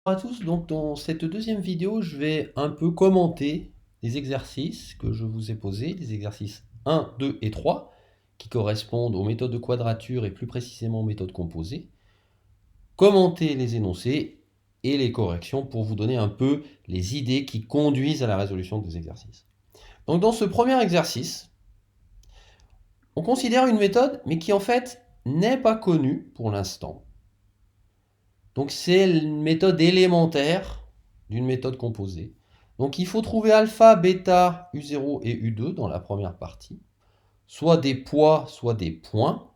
Bonjour à tous, donc dans cette deuxième vidéo, je vais un peu commenter les exercices que je vous ai posés, les exercices 1, 2 et 3, qui correspondent aux méthodes de quadrature et plus précisément aux méthodes composées, commenter les énoncés et les corrections pour vous donner un peu les idées qui conduisent à la résolution des exercices. Donc dans ce premier exercice, on considère une méthode, mais qui en fait n'est pas connue pour l'instant. Donc c'est une méthode élémentaire d'une méthode composée. Donc il faut trouver alpha, bêta, U0 et U2 dans la première partie, soit des poids, soit des points,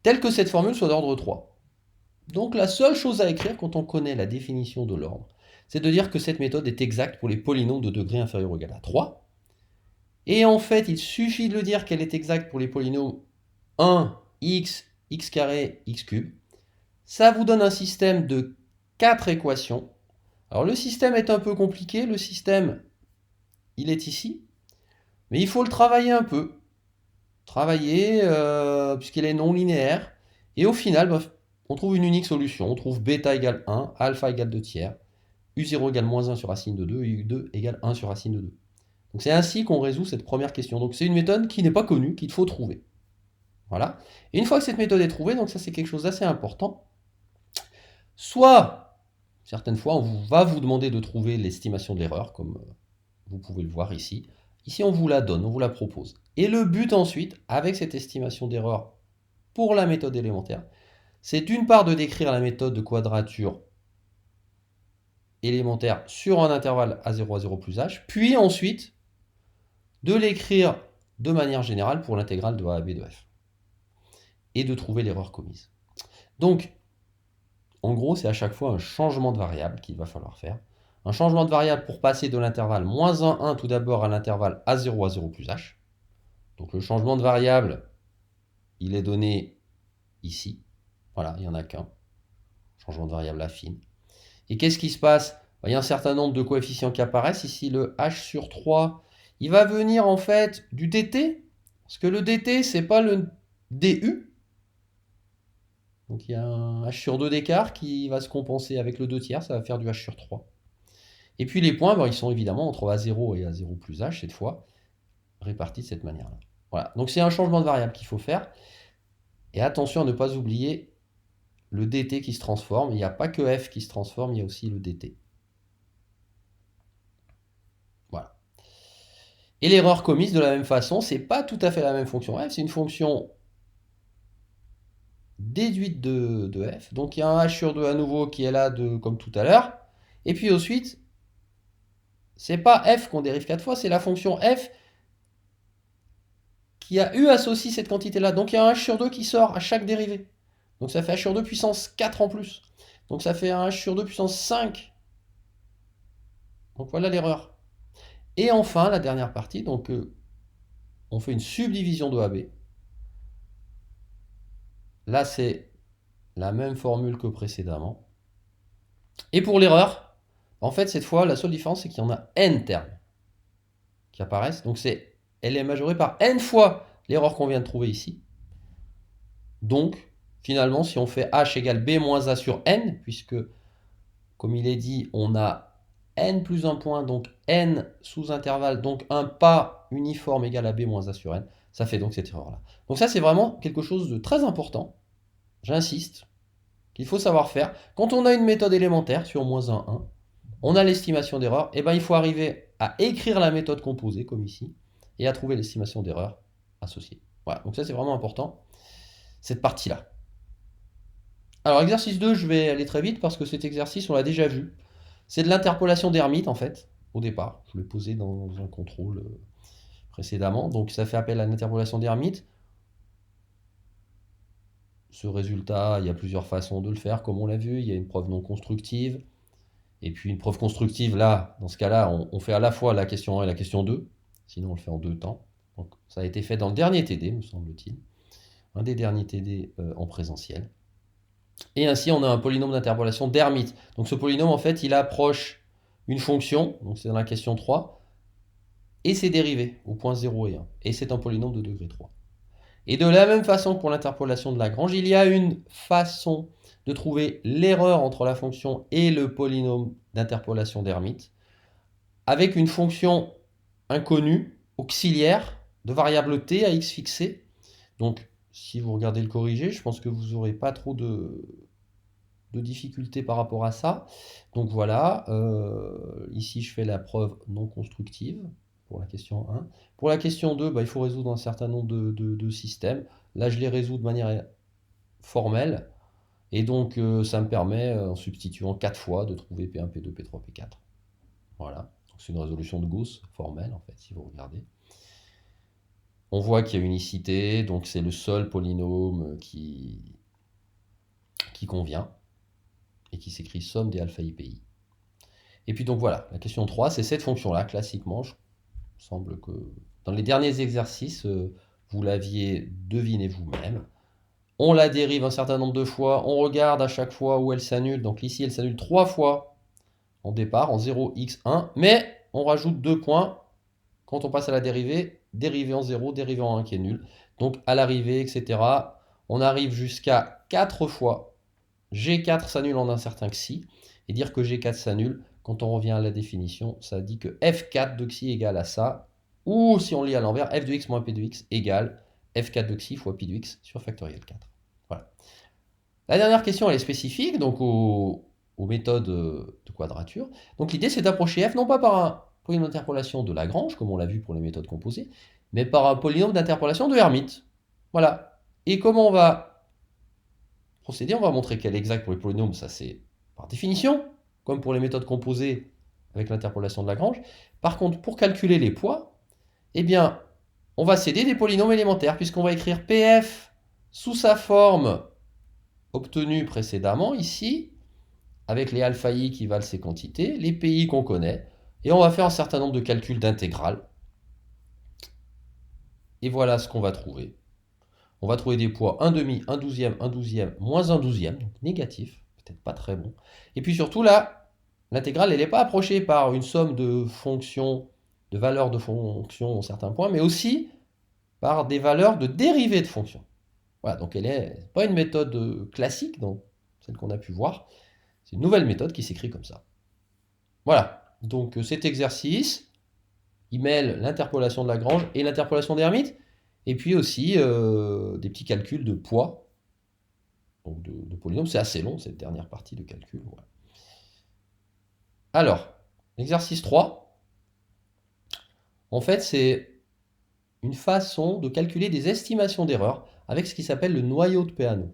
tels que cette formule soit d'ordre 3. Donc la seule chose à écrire quand on connaît la définition de l'ordre, c'est de dire que cette méthode est exacte pour les polynômes de degré inférieur ou égal à 3. Et en fait, il suffit de le dire qu'elle est exacte pour les polynômes 1, x, x carré, x cube. Ça vous donne un système de 4 équations. Alors le système est un peu compliqué, le système, il est ici, mais il faut le travailler un peu. Travailler, puisqu'il est non linéaire, et au final, on trouve une unique solution. On trouve bêta égale 1, alpha égale 2 tiers, U0 égale moins 1 sur racine de 2, et U2 égale 1 sur racine de 2. Donc c'est ainsi qu'on résout cette première question. Donc c'est une méthode qui n'est pas connue, qu'il faut trouver. Voilà. Et une fois que cette méthode est trouvée, donc ça c'est quelque chose d'assez important, soit, certaines fois, on va vous demander de trouver l'estimation de l'erreur, comme vous pouvez le voir ici. Ici, on vous la donne, on vous la propose. Et le but ensuite, avec cette estimation d'erreur pour la méthode élémentaire, c'est d'une part de décrire la méthode de quadrature élémentaire sur un intervalle a0 à 0 plus h, puis ensuite de l'écrire de manière générale pour l'intégrale de a à b de f, et de trouver l'erreur commise. Donc, en gros, c'est à chaque fois un changement de variable qu'il va falloir faire. Un changement de variable pour passer de l'intervalle moins 1, 1 tout d'abord à l'intervalle a0 à 0 plus h. Donc le changement de variable, il est donné ici. Voilà, il n'y en a qu'un. Changement de variable affine. Et qu'est-ce qui se passe? Il y a un certain nombre de coefficients qui apparaissent. Ici, le h sur 3, il va venir en fait du dt. Parce que le dt, c'est pas le du. Donc il y a un h sur 2 d'écart qui va se compenser avec le 2 tiers. Ça va faire du h sur 3. Et puis les points, ils sont évidemment entre A0 et A0 plus H, cette fois, répartis de cette manière-là. Voilà, donc c'est un changement de variable qu'il faut faire. Et attention à ne pas oublier le dt qui se transforme. Il n'y a pas que f qui se transforme, il y a aussi le dt. Voilà. Et l'erreur commise de la même façon, c'est pas tout à fait la même fonction f, c'est une fonction déduite de f. Donc il y a un h sur 2 à nouveau qui est là comme tout à l'heure. Et puis ensuite, c'est pas f qu'on dérive 4 fois, c'est la fonction f qui a eu associé cette quantité-là. Donc il y a un h sur 2 qui sort à chaque dérivée. Donc ça fait h sur 2 puissance 4 en plus. Donc ça fait un h sur 2 puissance 5. Donc voilà l'erreur. Et enfin, la dernière partie, donc on fait une subdivision de AB. Là, c'est la même formule que précédemment. Et pour l'erreur, en fait, cette fois, la seule différence, c'est qu'il y en a n termes qui apparaissent. Donc elle est majorée par n fois l'erreur qu'on vient de trouver ici. Donc, finalement, si on fait h égale b moins a sur n, puisque, comme il est dit, on a n plus un point, donc n sous intervalle, donc un pas uniforme égal à b moins a sur n, ça fait donc cette erreur-là. Donc ça, c'est vraiment quelque chose de très important, j'insiste, qu'il faut savoir faire. Quand on a une méthode élémentaire sur moins 1, 1, on a l'estimation d'erreur, et bien il faut arriver à écrire la méthode composée, comme ici, et à trouver l'estimation d'erreur associée. Voilà, donc ça c'est vraiment important, cette partie-là. Alors exercice 2, je vais aller très vite parce que cet exercice, on l'a déjà vu. C'est de l'interpolation d'Hermite en fait, au départ. Je l'ai posé dans un contrôle précédemment. Donc ça fait appel à l'interpolation d'Hermite. Ce résultat, il y a plusieurs façons de le faire, comme on l'a vu. Il y a une preuve non constructive. Et puis une preuve constructive, là, dans ce cas-là, on fait à la fois la question 1 et la question 2. Sinon, on le fait en deux temps. Donc ça a été fait dans le dernier TD, me semble-t-il. Un des derniers TD en présentiel. Et ainsi, on a un polynôme d'interpolation d'Hermite. Donc ce polynôme, en fait, il approche une fonction, donc c'est dans la question 3, et ses dérivés, au point 0 et 1. Et c'est un polynôme de degré 3. Et de la même façon que pour l'interpolation de Lagrange, il y a une façon de trouver l'erreur entre la fonction et le polynôme d'interpolation d'Hermite avec une fonction inconnue, auxiliaire, de variable t à x fixé. Donc, si vous regardez le corrigé, je pense que vous n'aurez pas trop de difficultés par rapport à ça. Donc voilà, ici je fais la preuve non constructive pour la question 1. Pour la question 2, il faut résoudre un certain nombre de systèmes. Là, je les résous de manière formelle. Et donc, ça me permet, en substituant 4 fois, de trouver P1, P2, P3, P4. Voilà. C'est une résolution de Gauss formelle, en fait, si vous regardez. On voit qu'il y a unicité, donc c'est le seul polynôme qui convient et qui s'écrit somme des alpha IPI. Et puis donc voilà, la question 3, c'est cette fonction-là, classiquement. Il semble que dans les derniers exercices, vous l'aviez deviné vous-même. On la dérive un certain nombre de fois, on regarde à chaque fois où elle s'annule. Donc ici, elle s'annule 3 fois en départ, en 0, x, 1, mais on rajoute 2 points quand on passe à la dérivée, dérivée en 0, dérivée en 1 qui est nul. Donc à l'arrivée, etc., on arrive jusqu'à 4 fois. G4 s'annule en un certain xi, et dire que G4 s'annule, quand on revient à la définition, ça dit que F4 de xi égale à ça, ou si on lit à l'envers, F de x moins P de x égale F4 de xi fois pi de x sur factoriel 4. Voilà. La dernière question, elle est spécifique, donc aux méthodes de quadrature. Donc l'idée, c'est d'approcher f non pas par un polynôme d'interpolation de Lagrange, comme on l'a vu pour les méthodes composées, mais par un polynôme d'interpolation de Hermite. Voilà. Et comment on va procéder? On va montrer qu'elle est exacte pour les polynômes, ça c'est par définition, comme pour les méthodes composées avec l'interpolation de Lagrange. Par contre, pour calculer les poids, eh bien, on va céder des polynômes élémentaires, puisqu'on va écrire PF sous sa forme obtenue précédemment, ici, avec les alpha i qui valent ces quantités, les pi qu'on connaît, et on va faire un certain nombre de calculs d'intégrales. Et voilà ce qu'on va trouver. On va trouver des poids 1 demi, 1 douzième, 1 douzième, moins 1 douzième, donc négatif, peut-être pas très bon. Et puis surtout là, l'intégrale, elle n'est pas approchée par une somme de fonctions, de valeurs de fonctions à certains points, mais aussi par des valeurs de dérivées de fonctions. Voilà, donc elle n'est pas une méthode classique, donc celle qu'on a pu voir. C'est une nouvelle méthode qui s'écrit comme ça. Voilà, donc cet exercice, il mêle l'interpolation de Lagrange et l'interpolation d'Hermite, et puis aussi des petits calculs de poids, donc de polynômes. C'est assez long, cette dernière partie de calcul. Voilà. Alors, l'exercice 3, en fait, c'est une façon de calculer des estimations d'erreur avec ce qui s'appelle le noyau de Peano.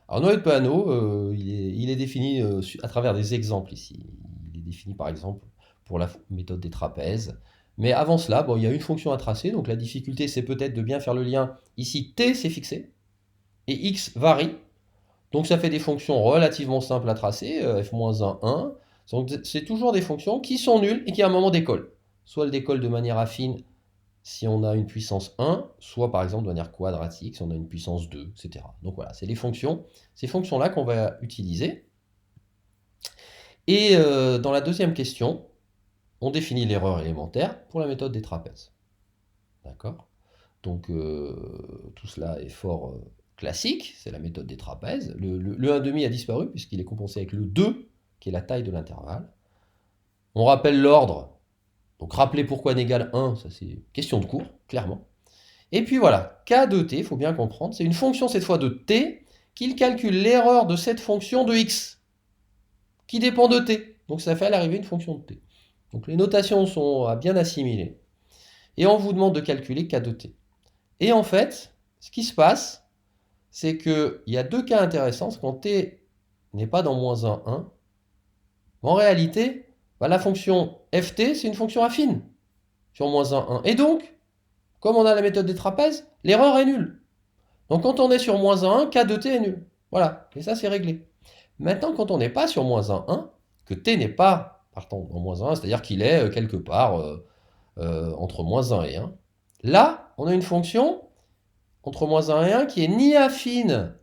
Alors, le noyau de Peano, il est défini à travers des exemples ici. Il est défini par exemple pour la méthode des trapèzes. Mais avant cela, il y a une fonction à tracer. Donc la difficulté, c'est peut-être de bien faire le lien. Ici, t, c'est fixé. Et x varie. Donc ça fait des fonctions relativement simples à tracer. f-1, 1. Donc c'est toujours des fonctions qui sont nulles et qui à un moment décollent. Soit elles décollent de manière affine si on a une puissance 1, soit par exemple de manière quadratique si on a une puissance 2, etc. Donc voilà, c'est ces fonctions-là qu'on va utiliser. Et dans la deuxième question, on définit l'erreur élémentaire pour la méthode des trapèzes. D'accord? Donc tout cela est fort classique, c'est la méthode des trapèzes. Le 1,5 a disparu puisqu'il est compensé avec le 2, qui est la taille de l'intervalle. On rappelle l'ordre. Donc rappeler pourquoi n égale 1, ça c'est question de cours, clairement. Et puis voilà, k de t, il faut bien comprendre, c'est une fonction cette fois de t, qu'il calcule l'erreur de cette fonction de x, qui dépend de t. Donc ça fait à l'arrivée une fonction de t. Donc les notations sont à bien assimiler. Et on vous demande de calculer k de t. Et en fait, ce qui se passe, c'est qu'il y a deux cas intéressants. Quand t n'est pas dans moins 1, 1, en réalité, la fonction ft, c'est une fonction affine sur moins 1, 1. Et donc, comme on a la méthode des trapèzes, l'erreur est nulle. Donc quand on est sur moins 1, 1, k de t est nul. Voilà, et ça c'est réglé. Maintenant, quand on n'est pas sur moins 1, 1, que t n'est pas, partons, en moins 1, c'est-à-dire qu'il est quelque part entre moins 1 et 1, là, on a une fonction entre moins 1 et 1 qui est ni affine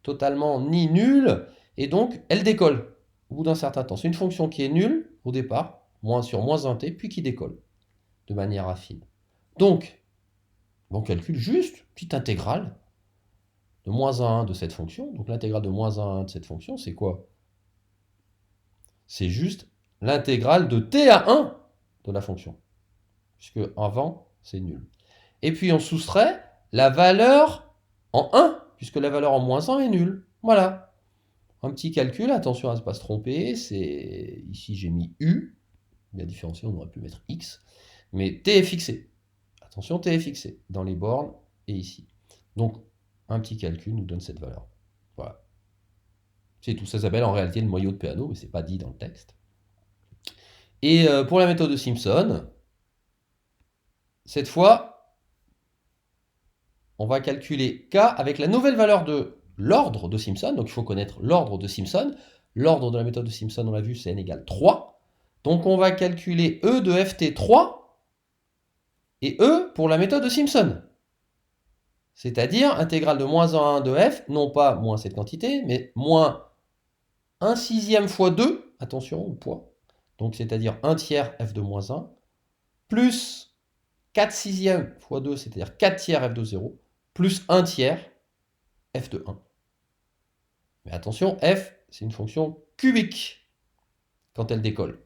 totalement, ni nulle, et donc elle décolle au bout d'un certain temps. C'est une fonction qui est nulle au départ, sur moins 1t, puis qui décolle de manière affine. Donc, On calcule juste petite intégrale de moins 1 de cette fonction. Donc l'intégrale de moins 1 de cette fonction, c'est quoi? C'est juste l'intégrale de t à 1 de la fonction. Puisque avant, c'est nul. Et puis on soustrait la valeur en 1, puisque la valeur en moins 1 est nulle. Voilà. Un petit calcul, attention à ne pas se tromper, c'est ici j'ai mis U, bien différencié, on aurait pu mettre X, mais T est fixé. Attention, T est fixé dans les bornes et ici. Donc un petit calcul nous donne cette valeur. Voilà. C'est tout, ça s'appelle en réalité le noyau de Peano, mais ce n'est pas dit dans le texte. Et pour la méthode de Simpson, cette fois, on va calculer K avec la nouvelle valeur de l'ordre de Simpson. Donc il faut connaître l'ordre de Simpson. L'ordre de la méthode de Simpson, on l'a vu, c'est n égale 3. Donc on va calculer E de ft3 et E pour la méthode de Simpson. C'est-à-dire intégrale de moins 1 à 1 de f, non pas moins cette quantité, mais moins 1 sixième fois 2, attention au poids, donc c'est-à-dire 1 tiers f de moins 1, plus 4 sixièmes fois 2, c'est-à-dire 4 tiers f de 0, plus 1 tiers f de 1. Mais attention, f, c'est une fonction cubique quand elle décolle.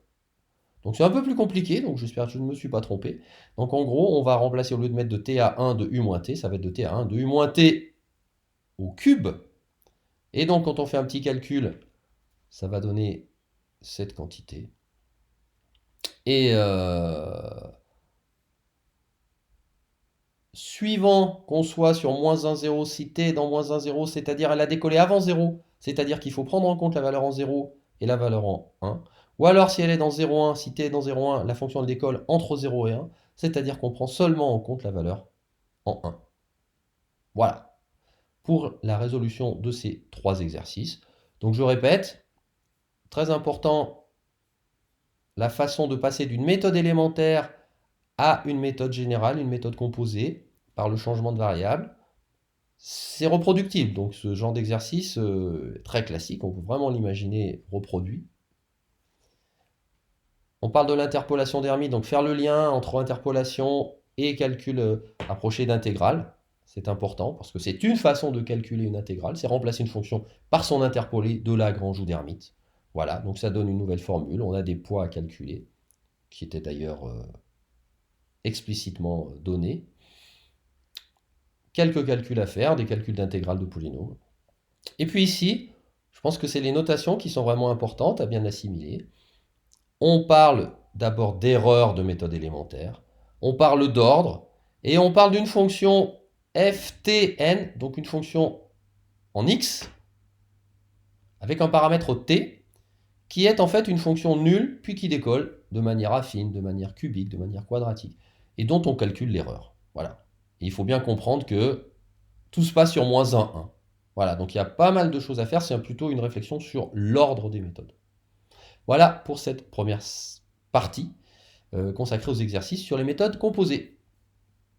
Donc c'est un peu plus compliqué, donc j'espère que je ne me suis pas trompé. Donc en gros, on va remplacer, au lieu de mettre de t à 1 de u moins t, ça va être de t à 1 de u moins t au cube. Et donc quand on fait un petit calcul, ça va donner cette quantité. Et suivant qu'on soit sur moins 1, 0, si t est dans moins 1, 0, c'est-à-dire elle a décollé avant 0, c'est-à-dire qu'il faut prendre en compte la valeur en 0 et la valeur en 1. Ou alors si elle est dans 0,1, si t est dans 0,1, la fonction elle décolle entre 0 et 1, c'est-à-dire qu'on prend seulement en compte la valeur en 1. Voilà, pour la résolution de ces 3 exercices. Donc je répète, très important, la façon de passer d'une méthode élémentaire à une méthode générale, une méthode composée, par le changement de variable. C'est reproductible, donc ce genre d'exercice très classique, on peut vraiment l'imaginer reproduit. On parle de l'interpolation d'Hermite, donc faire le lien entre interpolation et calcul approché d'intégrale. C'est important, parce que c'est une façon de calculer une intégrale, c'est remplacer une fonction par son interpolé de Lagrange ou d'Hermite. Voilà, donc ça donne une nouvelle formule, on a des poids à calculer, qui étaient d'ailleurs explicitement donnés. Quelques calculs à faire, des calculs d'intégrale de polynômes. Et puis ici, je pense que c'est les notations qui sont vraiment importantes à bien assimiler. On parle d'abord d'erreur de méthode élémentaire, on parle d'ordre, et on parle d'une fonction ftn, donc une fonction en x, avec un paramètre t, qui est en fait une fonction nulle, puis qui décolle de manière affine, de manière cubique, de manière quadratique, et dont on calcule l'erreur. Voilà. Et il faut bien comprendre que tout se passe sur moins 1, 1. Voilà, donc il y a pas mal de choses à faire, c'est plutôt une réflexion sur l'ordre des méthodes. Voilà pour cette première partie consacrée aux exercices sur les méthodes composées.